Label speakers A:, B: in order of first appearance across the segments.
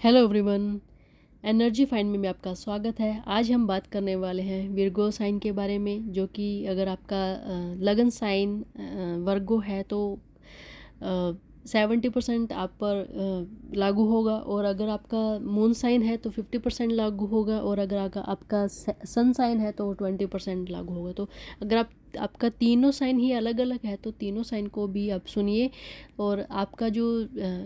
A: Hello everyone. Energy find में आपका स्वागत है। आज हम बात करने वाले हैं विर्गो साइन के बारे में, जो कि अगर आपका लगन साइन वर्गो है तो 70% आप पर लागू होगा, और अगर आपका मून साइन है तो 50% लागू होगा, और अगर आपका सन साइन है तो 20% लागू होगा। तो अगर आपका तीनों साइन ही अलग अलग है तो तीनों साइन को भी आप सुनिए। और आपका जो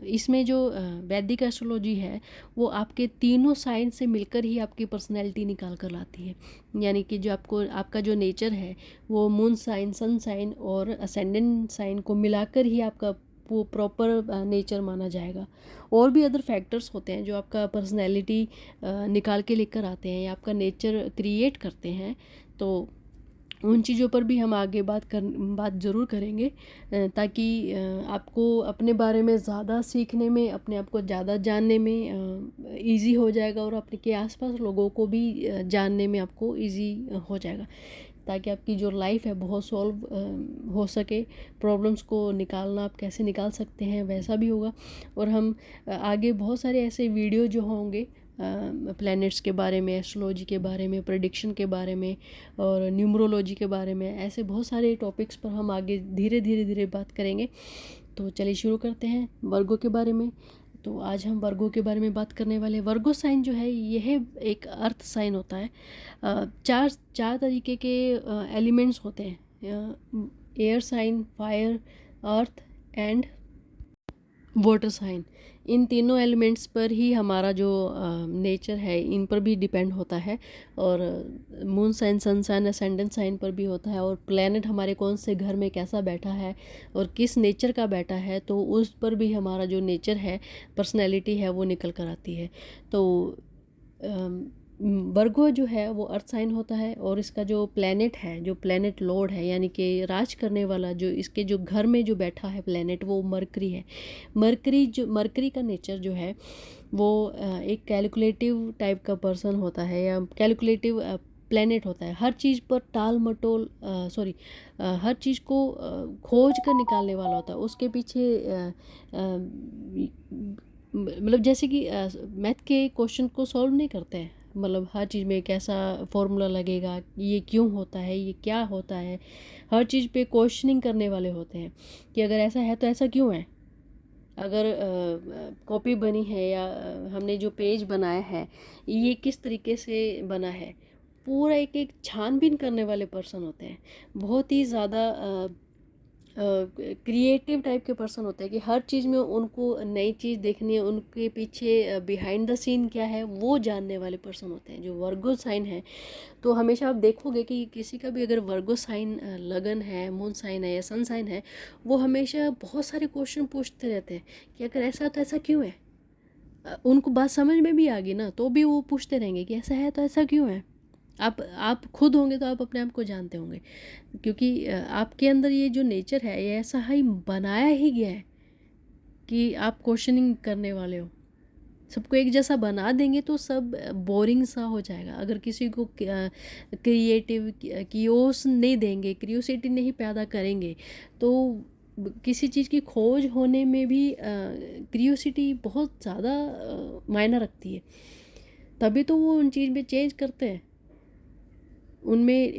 A: इसमें जो वैदिक एस्ट्रोलॉजी है वो आपके तीनों साइन से मिलकर ही आपकी पर्सनैलिटी निकाल कर लाती है। यानी कि जो आपका जो नेचर है वो मून साइन, सन साइन और असेंडेंट साइन को मिलाकर ही आपका वो प्रॉपर नेचर माना जाएगा। और भी अदर फैक्टर्स होते हैं जो आपका पर्सनैलिटी निकाल के लेकर आते हैं या आपका नेचर क्रिएट करते हैं। तो उन चीज़ों पर भी हम आगे बात ज़रूर करेंगे, ताकि आपको अपने बारे में ज़्यादा सीखने में, अपने आप को ज़्यादा जानने में इजी हो जाएगा, और अपने के आसपास लोगों को भी जानने में आपको इजी हो जाएगा, ताकि आपकी जो लाइफ है बहुत सॉल्व हो सके। प्रॉब्लम्स को निकालना आप कैसे निकाल सकते हैं वैसा भी होगा। और हम आगे बहुत सारे ऐसे वीडियो जो होंगे प्लैनेट्स के बारे में, एस्ट्रोलॉजी के बारे में, प्रेडिक्शन के बारे में और न्यूमरोलॉजी के बारे में, ऐसे बहुत सारे टॉपिक्स पर हम आगे धीरे धीरे धीरे बात करेंगे। तो चलिए शुरू करते हैं वर्गो के बारे में। तो आज हम वर्गो के बारे में बात करने वाले हैं। वर्गो साइन जो है यह एक अर्थ साइन होता है। चार चार तरीके के एलिमेंट्स होते हैं: air sign, fire, earth and water sign. इन तीनों एलिमेंट्स पर ही हमारा जो नेचर है इन पर भी डिपेंड होता है, और moon sign, sun sign, ascendant sign पर भी होता है, और प्लेनेट हमारे कौन से घर में कैसा बैठा है और किस नेचर का बैठा है तो उस पर भी हमारा जो नेचर है, पर्सनैलिटी है, वो निकल कर आती है। तो वर्गो जो है वो अर्थ साइन होता है, और इसका जो प्लैनेट है, जो प्लैनेट लॉर्ड है, यानी कि राज करने वाला, जो इसके जो घर में जो बैठा है प्लैनेट, वो मरकरी है। मरकरी का नेचर जो है वो एक कैलकुलेटिव टाइप का पर्सन होता है, या कैलकुलेटिव प्लैनेट होता है। हर चीज़ पर टाल मटोल हर चीज़ को खोज कर निकालने वाला होता है। उसके पीछे मतलब जैसे कि मैथ के क्वेश्चन को सॉल्व नहीं करते हैं, मतलब हर चीज़ में कैसा फॉर्मूला लगेगा, ये क्यों होता है, ये क्या होता है, हर चीज़ पे क्वेश्चनिंग करने वाले होते हैं कि अगर ऐसा है तो ऐसा क्यों है। अगर कॉपी बनी है या हमने जो पेज बनाया है ये किस तरीके से बना है, पूरा एक एक छानबीन करने वाले पर्सन होते हैं। बहुत ही ज़्यादा क्रिएटिव टाइप के पर्सन होते हैं कि हर चीज़ में उनको नई चीज़ देखनी है, उनके पीछे बिहाइंड द सीन क्या है वो जानने वाले पर्सन होते हैं जो वर्गो साइन है। तो हमेशा आप देखोगे कि किसी का भी अगर वर्गो साइन लगन है, मून साइन है या सन साइन है, वो हमेशा बहुत सारे क्वेश्चन पूछते रहते हैं कि अगर ऐसा तो ऐसा क्यों है। उनको बात समझ में भी आ गई ना तो भी वो पूछते रहेंगे कि ऐसा है तो ऐसा क्यों है। आप खुद होंगे तो आप अपने आप को जानते होंगे, क्योंकि आपके अंदर ये जो नेचर है ये ऐसा ही बनाया ही गया है कि आप क्वेश्चनिंग करने वाले हो। सबको एक जैसा बना देंगे तो सब बोरिंग सा हो जाएगा। अगर किसी को क्रिएटिव क्यूरियोस नहीं देंगे, क्यूरियोसिटी नहीं पैदा करेंगे, तो किसी चीज़ की खोज होने में भी क्यूरियोसिटी बहुत ज़्यादा मायना रखती है। तभी तो वो उन चीज़ में चेंज करते हैं। उनमें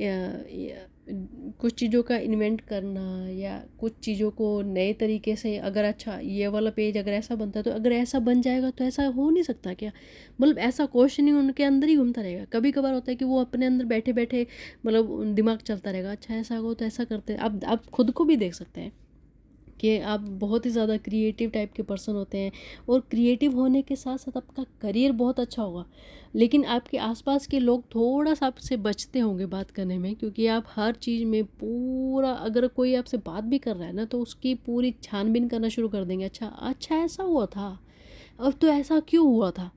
A: कुछ चीज़ों का इन्वेंट करना या कुछ चीज़ों को नए तरीके से, अगर अच्छा ये वाला पेज अगर ऐसा बनता है तो अगर ऐसा बन जाएगा तो ऐसा हो नहीं सकता क्या, मतलब ऐसा क्वेश्चनिंग उनके अंदर ही घूमता रहेगा। कभी कभार होता है कि वो अपने अंदर बैठे बैठे मतलब दिमाग चलता रहेगा, अच्छा ऐसा हो तो ऐसा करते हैं। अब आप खुद को भी देख सकते हैं कि आप बहुत ही ज़्यादा क्रिएटिव टाइप के पर्सन होते हैं, और क्रिएटिव होने के साथ साथ आपका करियर बहुत अच्छा होगा। लेकिन आपके आसपास के लोग थोड़ा सा आपसे बचते होंगे बात करने में, क्योंकि आप हर चीज़ में पूरा, अगर कोई आपसे बात भी कर रहा है ना तो उसकी पूरी छानबीन करना शुरू कर देंगे। अच्छा अच्छा ऐसा हुआ था, अब तो ऐसा क्यों हुआ था,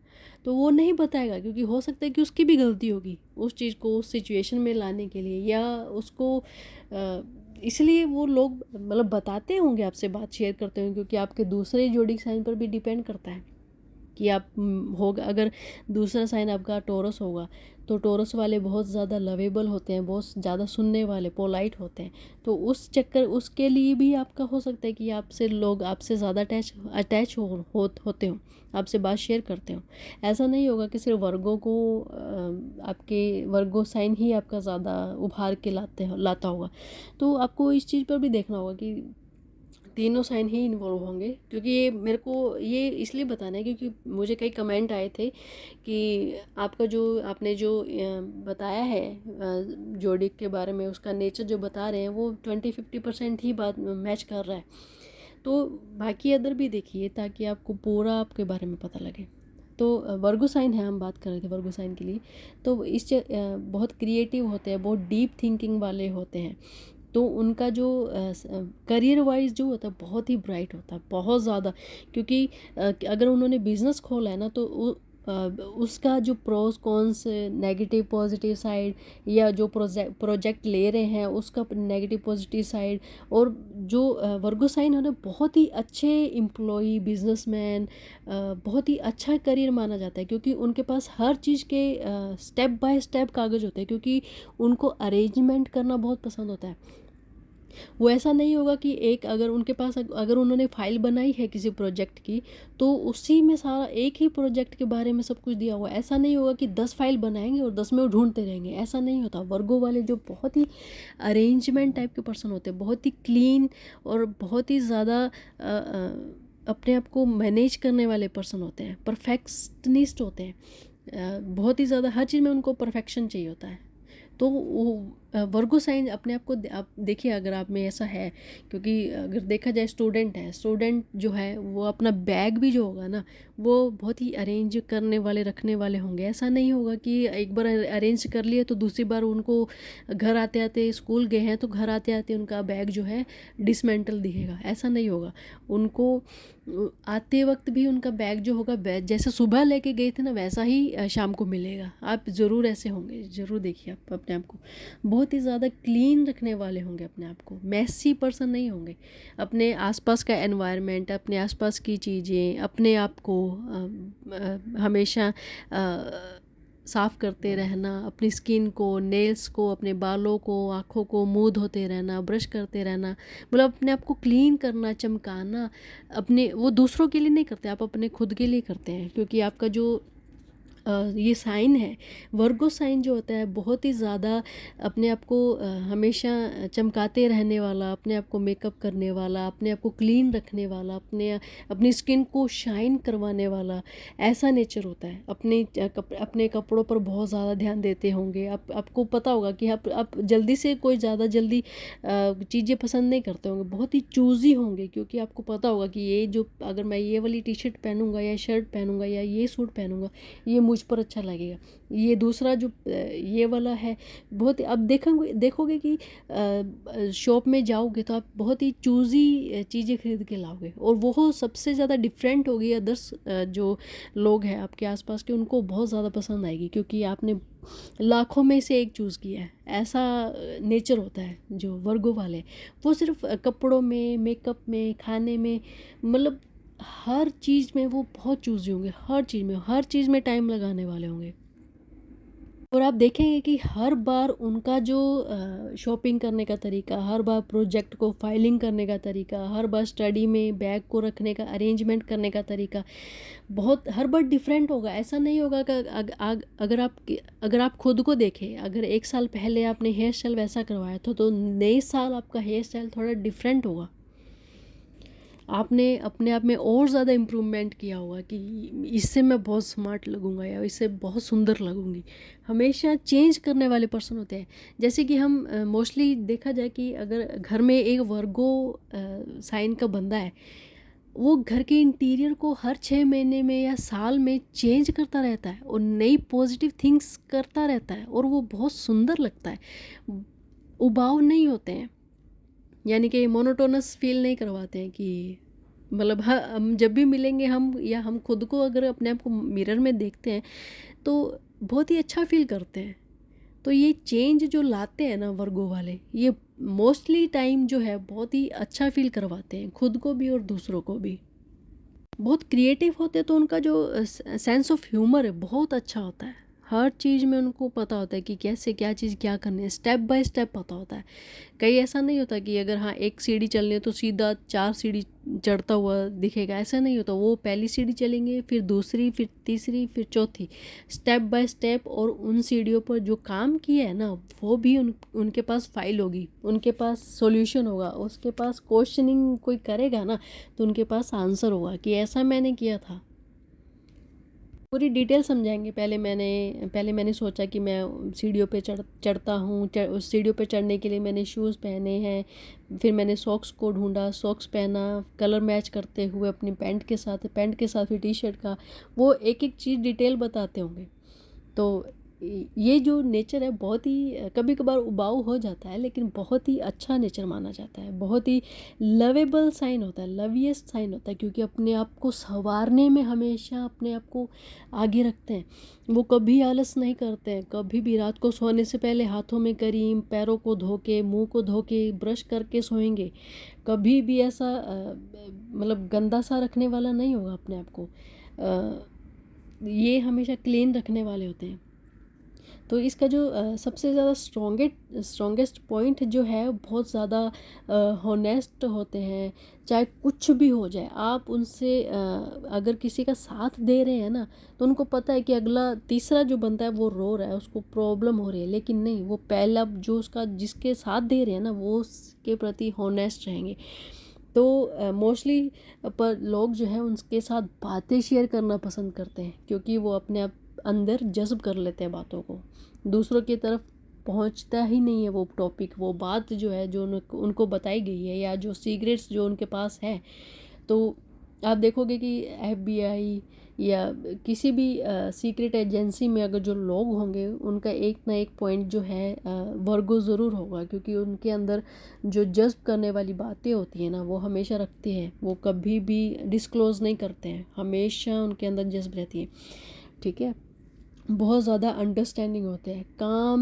A: तो वो नहीं बताएगा, क्योंकि हो सकता है कि उसकी भी गलती होगी उस चीज़ को उस सिचुएशन में लाने के लिए, या उसको इसलिए वो लोग मतलब बताते होंगे, आपसे बात शेयर करते होंगे, क्योंकि आपके दूसरे जोड़ी साइन पर भी डिपेंड करता है कि आप होगा, अगर दूसरा साइन आपका टॉरस होगा तो टॉरस वाले बहुत ज़्यादा लवेबल होते हैं, बहुत ज़्यादा सुनने वाले, पोलाइट होते हैं। तो उस चक्कर उसके लिए भी आपका हो सकता है कि आपसे लोग आपसे ज़्यादा अटैच होते हों, आपसे बात शेयर करते हों। ऐसा नहीं होगा कि सिर्फ वर्गों को आपके वर्गो साइन ही आपका ज़्यादा उभार के लाता होगा। तो आपको इस चीज़ पर भी देखना होगा कि तीनों साइन ही इन्वॉल्व होंगे, क्योंकि ये मेरे को ये इसलिए बताना है क्योंकि मुझे कई कमेंट आए थे कि आपका जो आपने जो बताया है जोडिक के बारे में, उसका नेचर जो बता रहे हैं वो 20-50% ही बात मैच कर रहा है। तो बाकी अदर भी देखिए ताकि आपको पूरा आपके बारे में पता लगे। तो वर्गो साइन है, हम बात कर रहे थे वर्गो साइन के लिए। तो बहुत क्रिएटिव होते हैं, बहुत डीप थिंकिंग वाले होते हैं। तो उनका जो करियर वाइज जो होता है बहुत ही ब्राइट होता है, बहुत ज़्यादा। क्योंकि अगर उन्होंने बिज़नेस खोला है ना तो उसका जो pros cons, negative positive side, या जो प्रोजेक्ट ले रहे हैं उसका नेगेटिव पॉजिटिव साइड, और जो वर्गो साइन है ना बहुत ही अच्छे एम्प्लॉई, बिजनेसमैन, बहुत ही अच्छा करियर माना जाता है क्योंकि उनके पास हर चीज़ के स्टेप बाय स्टेप कागज़ होते हैं, क्योंकि उनको अरेंजमेंट करना बहुत पसंद होता है। वो ऐसा नहीं होगा कि एक अगर उनके पास अगर उन्होंने फाइल बनाई है किसी प्रोजेक्ट की तो उसी में सारा एक ही प्रोजेक्ट के बारे में सब कुछ दिया हुआ, ऐसा नहीं होगा कि 10 फाइल बनाएंगे और 10 में वो ढूंढते रहेंगे, ऐसा नहीं होता। वर्गो वाले जो बहुत ही अरेंजमेंट टाइप के पर्सन होते हैं, बहुत ही क्लीन और बहुत ही ज़्यादा अपने आप को मैनेज करने वाले पर्सन होते हैं, परफेक्शनिस्ट होते हैं, बहुत ही ज़्यादा हर चीज़ में उनको परफेक्शन चाहिए होता है। तो वो वर्गो साइन अपने आप को आप देखिए अगर आप में ऐसा है, क्योंकि अगर देखा जाए स्टूडेंट जो है वो अपना बैग भी जो होगा ना वो बहुत ही अरेंज करने वाले, रखने वाले होंगे। ऐसा नहीं होगा कि एक बार अरेंज कर लिए तो दूसरी बार उनको घर आते आते, स्कूल गए हैं तो घर आते आते उनका बैग जो है डिसमेंटल दिखेगा, ऐसा नहीं होगा। उनको आते वक्त भी उनका बैग जो होगा जैसे सुबह लेके गए थे ना वैसा ही शाम को मिलेगा। आप ज़रूर ऐसे होंगे, ज़रूर देखिए आप अपने आप को बहुत ही ज़्यादा क्लीन रखने वाले होंगे, अपने आप को मैसी पर्सन नहीं होंगे। अपने आसपास का एनवायरनमेंट, अपने आसपास की चीज़ें, अपने आप को हमेशा साफ़ करते रहना, अपनी स्किन को, नेल्स को, अपने बालों को, आँखों को मुँह धोते रहना, ब्रश करते रहना, मतलब अपने आप को क्लीन करना, चमकाना। अपने वो दूसरों के लिए नहीं करते, आप अपने खुद के लिए करते हैं, क्योंकि आपका जो ये साइन है, वर्गो साइन जो होता है बहुत ही ज़्यादा अपने आप को हमेशा चमकाते रहने वाला, अपने आप को मेकअप करने वाला, अपने आप को क्लीन रखने वाला, अपनी स्किन को शाइन करवाने वाला, ऐसा नेचर होता है। अपने कपड़ों पर बहुत ज़्यादा ध्यान देते होंगे। आपको पता होगा कि आप जल्दी से कोई ज़्यादा जल्दी चीज़ें पसंद नहीं करते होंगे, बहुत ही चूज़ी होंगे, क्योंकि आपको पता होगा कि ये जो अगर मैं ये वाली टी शर्ट पहनूंगा या शर्ट पहनूंगा या ये सूट पहनूंगा ये मुझ पर अच्छा लगेगा। ये दूसरा जो ये वाला है बहुत, अब देखोगे कि शॉप में जाओगे तो आप बहुत ही चूज़ी चीज़ें खरीद के लाओगे, और वो सबसे ज़्यादा डिफरेंट होगी अदर्स जो लोग हैं आपके आसपास के, उनको बहुत ज़्यादा पसंद आएगी, क्योंकि आपने लाखों में से एक चूज़ किया है। ऐसा नेचर होता है जो वर्गो वाले, वो सिर्फ कपड़ों में, मेकअप में, खाने में, मतलब हर चीज़ में वो बहुत चूज़ी होंगे, हर चीज़ में टाइम लगाने वाले होंगे। और आप देखेंगे कि हर बार उनका जो शॉपिंग करने का तरीका, हर बार प्रोजेक्ट को फाइलिंग करने का तरीका, हर बार स्टडी में बैग को रखने का अरेंजमेंट करने का तरीका बहुत हर बार डिफरेंट होगा। ऐसा नहीं होगा कि अगर आप खुद को देखें, अगर एक साल पहले आपने हेयर स्टाइल वैसा करवाया था तो नए साल आपका हेयर स्टाइल थोड़ा डिफरेंट होगा। आपने अपने आप में और ज़्यादा इम्प्रूवमेंट किया होगा कि इससे मैं बहुत स्मार्ट लगूंगा या इससे बहुत सुंदर लगूंगी। हमेशा चेंज करने वाले पर्सन होते हैं। जैसे कि हम मोस्टली देखा जाए कि अगर घर में एक वर्गो साइन का बंदा है, वो घर के इंटीरियर को हर 6 महीने में या साल में चेंज करता रहता है और नई पॉजिटिव थिंग्स करता रहता है, और वो बहुत सुंदर लगता है। उबाऊ नहीं होते हैं, यानी कि मोनोटोनस फील नहीं करवाते हैं कि मतलब हम जब भी मिलेंगे हम, या हम खुद को अगर अपने आप को मिरर में देखते हैं तो बहुत ही अच्छा फील करते हैं। तो ये चेंज जो लाते हैं ना वर्गो वाले, ये मोस्टली टाइम जो है बहुत ही अच्छा फील करवाते हैं खुद को भी और दूसरों को भी। बहुत क्रिएटिव होते हैं, तो उनका जो सेंस ऑफ ह्यूमर है बहुत अच्छा होता है। हर चीज़ में उनको पता होता है कि कैसे क्या चीज़ क्या करनी है, स्टेप बाय स्टेप पता होता है। कहीं ऐसा नहीं होता कि अगर हाँ एक सीढ़ी चलनी है तो सीधा 4 सीढ़ी चढ़ता हुआ दिखेगा, ऐसा नहीं होता। वो पहली सीढ़ी चलेंगे, फिर दूसरी, फिर तीसरी, फिर चौथी, स्टेप बाय स्टेप। और उन सीढ़ियों पर जो काम किया है ना, वो भी उनके पास फाइल होगी, उनके पास सॉल्यूशन होगा, उसके पास क्वेश्चनिंग कोई करेगा ना तो उनके पास आंसर होगा कि ऐसा मैंने किया था। पूरी डिटेल समझाएंगे। पहले मैंने सोचा कि मैं सीढ़ियों पे चढ़ता हूँ, उस सीढ़ियों पे चढ़ने के लिए मैंने शूज़ पहने हैं। फिर मैंने सॉक्स को ढूंढा, सॉक्स पहना कलर मैच करते हुए अपनी पैंट के साथ फिर टी शर्ट का। वो एक एक चीज़ डिटेल बताते होंगे। तो ये जो नेचर है बहुत ही कभी कभार उबाऊ हो जाता है, लेकिन बहुत ही अच्छा नेचर माना जाता है। बहुत ही लवेबल साइन होता है, लविएस्ट साइन होता है, क्योंकि अपने आप को संवारने में हमेशा अपने आप को आगे रखते हैं। वो कभी आलस नहीं करते हैं, कभी भी रात को सोने से पहले हाथों में क्रीम, पैरों को धो के, मुँह को धो के, ब्रश करके सोएंगे। कभी भी ऐसा मतलब गंदा सा रखने वाला नहीं होगा अपने आप को। ये हमेशा क्लीन रखने वाले होते हैं। तो इसका जो सबसे ज़्यादा स्ट्रॉन्गेस्ट पॉइंट जो है, बहुत ज़्यादा हॉनेस्ट होते हैं। चाहे कुछ भी हो जाए, आप उनसे अगर किसी का साथ दे रहे हैं ना, तो उनको पता है कि अगला तीसरा जो बंदा है वो रो रहा है, उसको प्रॉब्लम हो रही है, लेकिन नहीं, वो पहला जो उसका जिसके साथ दे रहे हैं ना, वो उसके प्रति हॉनेस्ट रहेंगे। तो मोस्टली पर लोग जो है उनके साथ बातें शेयर करना पसंद करते हैं, क्योंकि वो अपने आप अंदर जज़्ब कर लेते हैं बातों को। दूसरों की तरफ पहुंचता ही नहीं है वो टॉपिक, वो बात जो है जो उनको बताई गई है, या जो सीक्रेट्स जो उनके पास है। तो आप देखोगे कि एफबीआई या किसी भी सीक्रेट एजेंसी में अगर जो लोग होंगे, उनका एक ना एक पॉइंट जो है वर्गो ज़रूर होगा, क्योंकि उनके अंदर जो जज्ब करने वाली बातें होती हैं ना, वो हमेशा रखते हैं। वो कभी भी डिस्क्लोज़ नहीं करते हैं, हमेशा उनके अंदर जज्ब रहती है। ठीक है। बहुत ज़्यादा अंडरस्टैंडिंग होते हैं, काम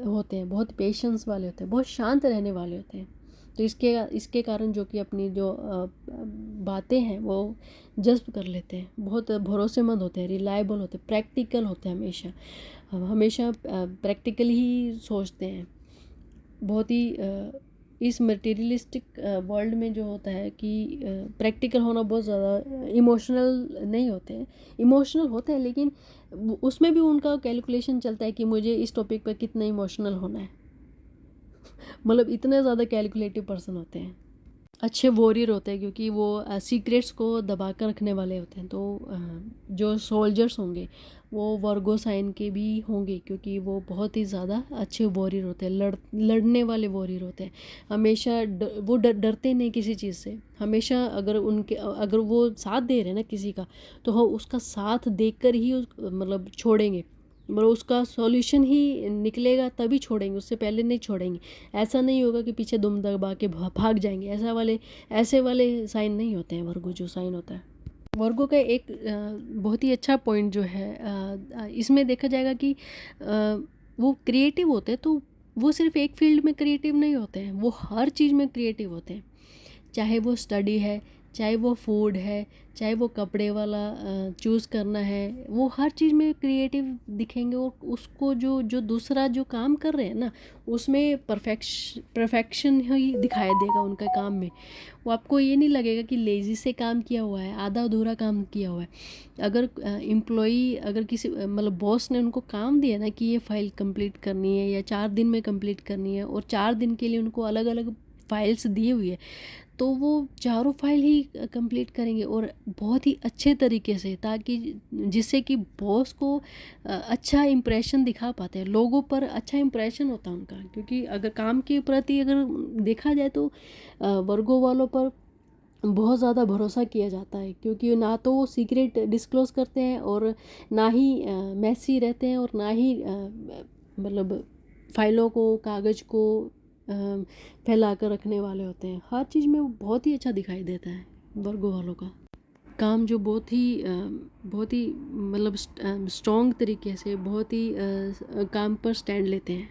A: होते हैं, बहुत पेशेंस वाले होते हैं, बहुत शांत रहने वाले होते हैं। तो इसके कारण जो कि अपनी जो बातें हैं वो जज्ब कर लेते हैं, बहुत भरोसेमंद होते हैं, रिलायबल होते हैं, प्रैक्टिकल होते हैं, हमेशा प्रैक्टिकल ही सोचते हैं। बहुत ही इस मटेरियलिस्टिक वर्ल्ड में जो होता है कि प्रैक्टिकल होना बहुत ज़्यादा, इमोशनल नहीं होते हैं। इमोशनल होते हैं, लेकिन उसमें भी उनका कैलकुलेशन चलता है कि मुझे इस टॉपिक पर कितना इमोशनल होना है। मतलब इतने ज़्यादा कैलकुलेटिव पर्सन होते हैं। अच्छे वॉरियर होते हैं, क्योंकि वो सीक्रेट्स को दबा कर रखने वाले होते हैं। तो जो सोल्जर्स होंगे वो वर्गो साइन के भी होंगे, क्योंकि वो बहुत ही ज़्यादा अच्छे वॉरियर होते हैं, लड़ने वाले वॉरियर होते हैं। हमेशा वो डरते नहीं किसी चीज़ से। हमेशा अगर वो साथ दे रहे हैं ना किसी का, तो वो उसका साथ देकर ही मतलब छोड़ेंगे, मतलब उसका सॉल्यूशन ही निकलेगा तभी छोड़ेंगे, उससे पहले नहीं छोड़ेंगे। ऐसा नहीं होगा कि पीछे दुम दबा के भाग जाएंगे। ऐसे वाले साइन नहीं होते हैं वर्गो जो साइन होता है। वर्गो का एक बहुत ही अच्छा पॉइंट जो है इसमें देखा जाएगा कि वो क्रिएटिव होते हैं। तो वो सिर्फ एक फील्ड में क्रिएटिव नहीं होते हैं, वो हर चीज़ में क्रिएटिव होते हैं। चाहे वो स्टडी है, चाहे वो फूड है, चाहे वो कपड़े वाला चूज़ करना है, वो हर चीज़ में क्रिएटिव दिखेंगे। और उसको जो जो दूसरा जो काम कर रहे हैं ना, उसमें परफेक्शन ही दिखाई देगा उनका काम में। वो आपको ये नहीं लगेगा कि लेज़ी से काम किया हुआ है, आधा अधूरा काम किया हुआ है। अगर एम्प्लॉई अगर किसी मतलब बॉस ने उनको काम दिया ना कि ये फाइल कंप्लीट करनी है या 4 दिन में कंप्लीट करनी है, और 4 दिन के लिए उनको अलग अलग फाइल्स दी हुई है, तो वो चारों फाइल ही कंप्लीट करेंगे, और बहुत ही अच्छे तरीके से, ताकि जिससे कि बॉस को अच्छा इम्प्रेशन दिखा पाते हैं, लोगों पर अच्छा इम्प्रेशन होता है उनका। क्योंकि अगर काम के प्रति अगर देखा जाए तो वर्गो वालों पर बहुत ज़्यादा भरोसा किया जाता है, क्योंकि ना तो वो सीक्रेट डिस्क्लोज़ करते हैं, और ना ही मैसी रहते हैं, और ना ही मतलब फाइलों को, कागज़ को फैला कर रखने वाले होते हैं। हर चीज़ में वो बहुत ही अच्छा दिखाई देता है वर्गो वालों का काम, जो बहुत ही मतलब स्ट्रॉन्ग तरीके से, बहुत ही काम पर स्टैंड लेते हैं।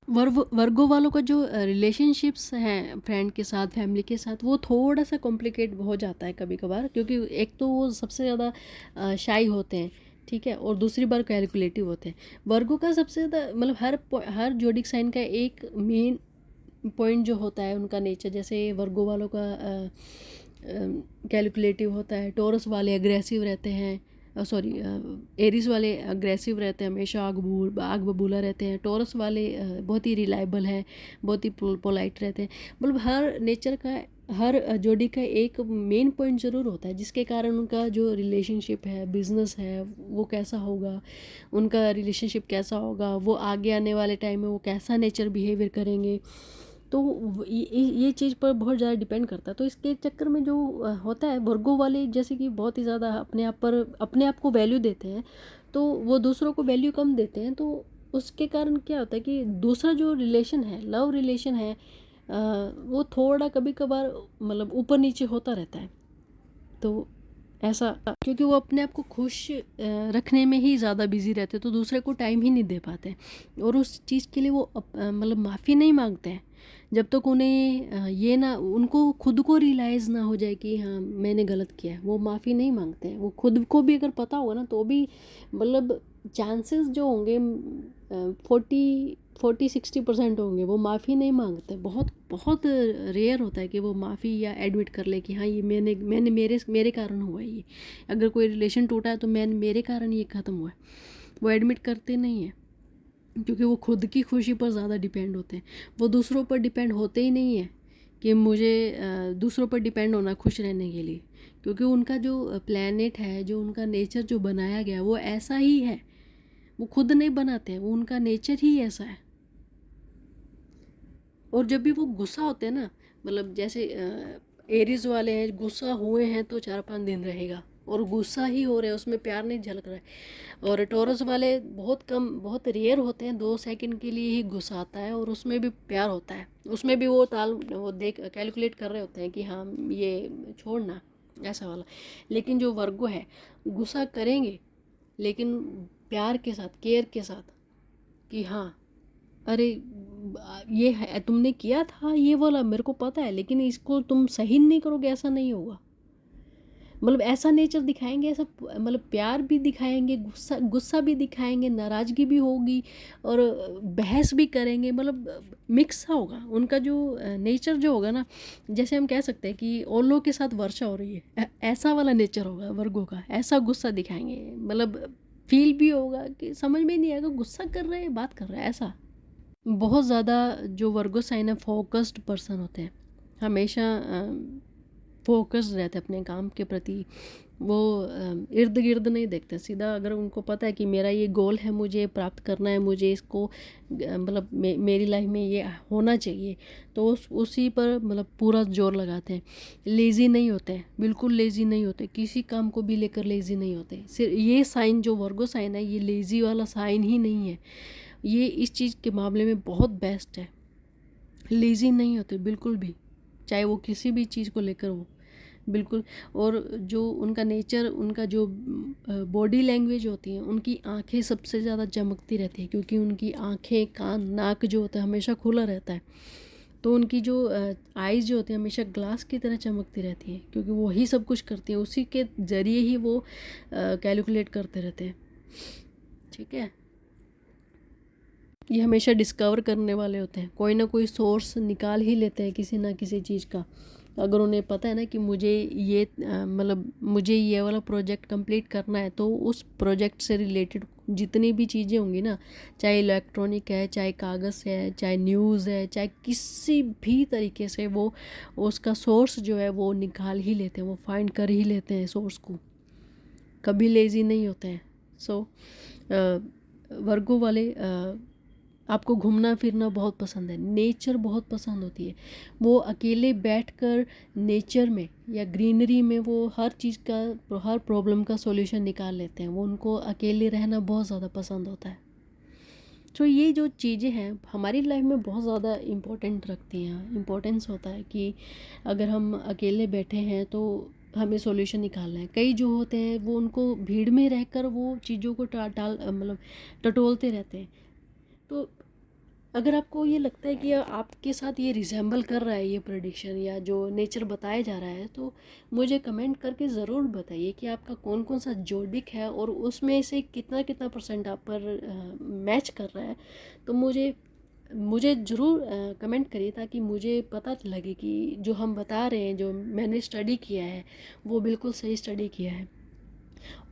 A: वर्गो वालों का जो रिलेशनशिप्स हैं फ्रेंड के साथ, फैमिली के साथ, वो थोड़ा सा कॉम्प्लिकेट हो जाता है कभी कभार, क्योंकि एक तो वो सबसे ज़्यादा शाई होते हैं, ठीक है, और दूसरी बार कैलकुलेटिव होते हैं। वर्गो का सबसे ज़्यादा मतलब हर जोडिक साइन का एक मेन पॉइंट जो होता है उनका नेचर, जैसे वर्गो वालों का कैलकुलेटिव होता है, टोरस वाले अग्रेसिव रहते हैं, सॉरी एरिस वाले अग्रेसिव रहते हैं, हमेशा आग बबूला रहते हैं। टॉरस वाले बहुत ही रिलायबल हैं, बहुत ही पोलाइट रहते हैं। मतलब हर नेचर का, हर जोड़ी का एक मेन पॉइंट ज़रूर होता है जिसके कारण उनका जो रिलेशनशिप है, बिजनेस है, वो कैसा होगा, उनका रिलेशनशिप कैसा होगा, वो आगे आने वाले टाइम में वो कैसा नेचर बिहेवियर करेंगे। तो ये चीज़ पर बहुत ज़्यादा डिपेंड करता है। तो इसके चक्कर में जो होता है, वर्गो वाले जैसे कि बहुत ही ज़्यादा अपने आप को वैल्यू देते हैं, तो वो दूसरों को वैल्यू कम देते हैं। तो उसके कारण क्या होता है कि दूसरा जो रिलेशन है, लव रिलेशन है, वो थोड़ा कभी कभार मतलब ऊपर नीचे होता रहता है। तो ऐसा, क्योंकि वो अपने आप को खुश रखने में ही ज़्यादा बिजी रहते, तो दूसरे को टाइम ही नहीं दे पाते, और उस चीज़ के लिए वो मतलब माफ़ी नहीं मांगते हैं जब तक उन्हें ये ना, उनको खुद को रियलाइज़ ना हो जाए कि हाँ मैंने गलत किया है। वो माफ़ी नहीं मांगते हैं। वो खुद को भी अगर पता होगा ना, तो भी मतलब चांसेस जो होंगे 40-60% होंगे, वो माफ़ी नहीं मांगते। बहुत बहुत रेयर होता है कि वो माफ़ी या एडमिट कर ले कि हाँ ये मैंने मेरे कारण हुआ है ये। अगर कोई रिलेशन टूटा है तो मेरे कारण ये ख़त्म हुआ है, वो एडमिट करते नहीं हैं, क्योंकि वो खुद की खुशी पर ज़्यादा डिपेंड होते हैं। वो दूसरों पर डिपेंड होते ही नहीं हैं कि मुझे दूसरों पर डिपेंड होना खुश रहने के लिए, क्योंकि उनका जो प्लैनेट है, जो उनका नेचर जो बनाया गया, वो ऐसा ही है। वो खुद नहीं बनाते हैं, वो उनका नेचर ही ऐसा है। और जब भी वो गुस्सा होते हैं ना, मतलब जैसे एरीज वाले हैं, गुस्सा हुए हैं तो 4-5 दिन रहेगा, और गुस्सा ही हो रहे हैं, उसमें प्यार नहीं झलक रहा है। और टॉरस वाले बहुत कम, बहुत रेयर होते हैं, 2 सेकंड के लिए ही गुस्सा आता है, और उसमें भी प्यार होता है। उसमें भी वो देख कैलकुलेट कर रहे होते हैं कि हाँ ये छोड़ना, ऐसा वाला। लेकिन जो वर्गो है, गुस्सा करेंगे लेकिन प्यार के साथ, केयर के साथ, कि हाँ अरे ये है, तुमने किया था ये वाला, मेरे को पता है, लेकिन इसको तुम सही नहीं करोगे, ऐसा नहीं होगा। मतलब ऐसा नेचर दिखाएंगे, ऐसा मतलब प्यार भी दिखाएंगे, गुस्सा गुस्सा भी दिखाएंगे, नाराज़गी भी होगी, और बहस भी करेंगे। मतलब मिक्स सा होगा उनका जो नेचर जो होगा ना। जैसे हम कह सकते हैं कि ओलो के साथ वर्षा हो रही है, ऐसा वाला नेचर होगा वर्गों का। ऐसा गुस्सा दिखाएंगे, मतलब फील भी होगा कि समझ में नहीं आएगा गुस्सा कर रहे हैं बात कर रहे हैं, ऐसा। बहुत ज़्यादा जो वर्गो साइन है, फोकस्ड पर्सन होते हैं, हमेशा फोकस्ड रहते हैं अपने काम के प्रति। वो इर्द गिर्द नहीं देखते, सीधा अगर उनको पता है कि मेरा ये गोल है, मुझे प्राप्त करना है, मुझे इसको मतलब मेरी लाइफ में ये होना चाहिए, तो उसी पर मतलब पूरा जोर लगाते हैं। लेज़ी नहीं होते हैं, बिल्कुल लेज़ी नहीं होते, किसी काम को भी लेकर लेज़ी नहीं होते। सिर्फ ये साइन जो वर्गो साइन है, ये लेज़ी वाला साइन ही नहीं है। ये इस चीज़ के मामले में बहुत बेस्ट है। लेज़ी नहीं होते बिल्कुल भी, चाहे वो किसी भी चीज़ को लेकर हो, बिल्कुल। और जो उनका नेचर, उनका जो बॉडी लैंग्वेज होती है, उनकी आंखें सबसे ज़्यादा चमकती रहती है, क्योंकि उनकी आंखें, कान, नाक जो होता है हमेशा खुला रहता है। तो उनकी जो आइज़ जो होती है हमेशा ग्लास की तरह चमकती रहती है, क्योंकि वो ही सब कुछ करती हैं, उसी के ज़रिए ही वो कैलकुलेट करते रहते हैं, ठीक है। ये हमेशा डिस्कवर करने वाले होते हैं, कोई ना कोई सोर्स निकाल ही लेते हैं किसी ना किसी चीज़ का। अगर उन्हें पता है ना कि मुझे ये मतलब मुझे ये वाला प्रोजेक्ट कंप्लीट करना है, तो उस प्रोजेक्ट से रिलेटेड जितनी भी चीज़ें होंगी ना, चाहे इलेक्ट्रॉनिक है, चाहे कागज़ है, चाहे न्यूज़ है, चाहे किसी भी तरीके से, वो उसका सोर्स जो है वो निकाल ही लेते हैं, वो फाइंड कर ही लेते हैं सोर्स को, कभी लेज़ी नहीं होते हैं। सो वर्गो वाले आपको घूमना फिरना बहुत पसंद है, नेचर बहुत पसंद होती है। वो अकेले बैठकर नेचर में या ग्रीनरी में वो हर चीज़ का, हर प्रॉब्लम का सॉल्यूशन निकाल लेते हैं। वो, उनको अकेले रहना बहुत ज़्यादा पसंद होता है। तो ये जो चीज़ें हैं हमारी लाइफ में बहुत ज़्यादा इम्पोर्टेंट रखती हैं, इम्पोर्टेंस होता है कि अगर हम अकेले बैठे हैं तो हमें सॉल्यूशन निकालना है। कई जो होते हैं वो, उनको भीड़ में रहकर वो चीज़ों को टाल मतलब टटोलते रहते हैं। तो अगर आपको ये लगता है कि आपके साथ ये रिजेंबल कर रहा है ये प्रेडिक्शन या जो नेचर बताया जा रहा है, तो मुझे कमेंट करके ज़रूर बताइए कि आपका कौन कौन सा जोडिक है और उसमें से कितना कितना परसेंट आप पर मैच कर रहा है। तो मुझे मुझे ज़रूर कमेंट करिए, ताकि मुझे पता लगे कि जो हम बता रहे हैं, जो मैंने स्टडी किया है, वो बिल्कुल सही स्टडी किया है।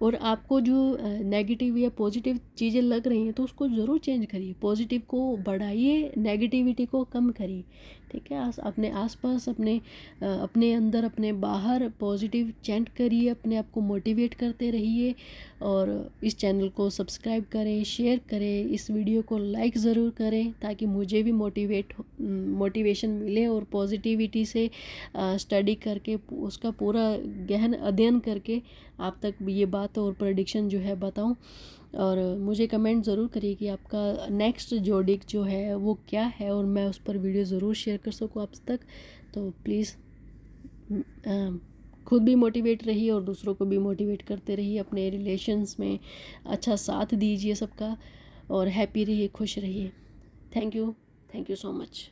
A: और आपको जो नेगेटिव या पॉजिटिव चीज़ें लग रही हैं तो उसको ज़रूर चेंज करिए, पॉजिटिव को बढ़ाइए, नेगेटिविटी को कम करिए। ठीक है, अपने आसपास, अपने अंदर, अपने बाहर पॉजिटिव चैंट करिए, अपने आप को मोटिवेट करते रहिए। और इस चैनल को सब्सक्राइब करें, शेयर करें, इस वीडियो को लाइक ज़रूर करें, ताकि मुझे भी मोटिवेशन मिले और पॉजिटिविटी से स्टडी करके, उसका पूरा गहन अध्ययन करके आप तक ये बात और प्रेडिक्शन जो है बताऊं। और मुझे कमेंट ज़रूर करिए कि आपका नेक्स्ट जोडिक जो है वो क्या है, और मैं उस पर वीडियो ज़रूर शेयर कर सकूँ आप तक। तो प्लीज़ खुद भी मोटिवेट रहिए और दूसरों को भी मोटिवेट करते रहिए, अपने रिलेशंस में अच्छा साथ दीजिए सबका, और हैप्पी रहिए, खुश रहिए। Thank you so much.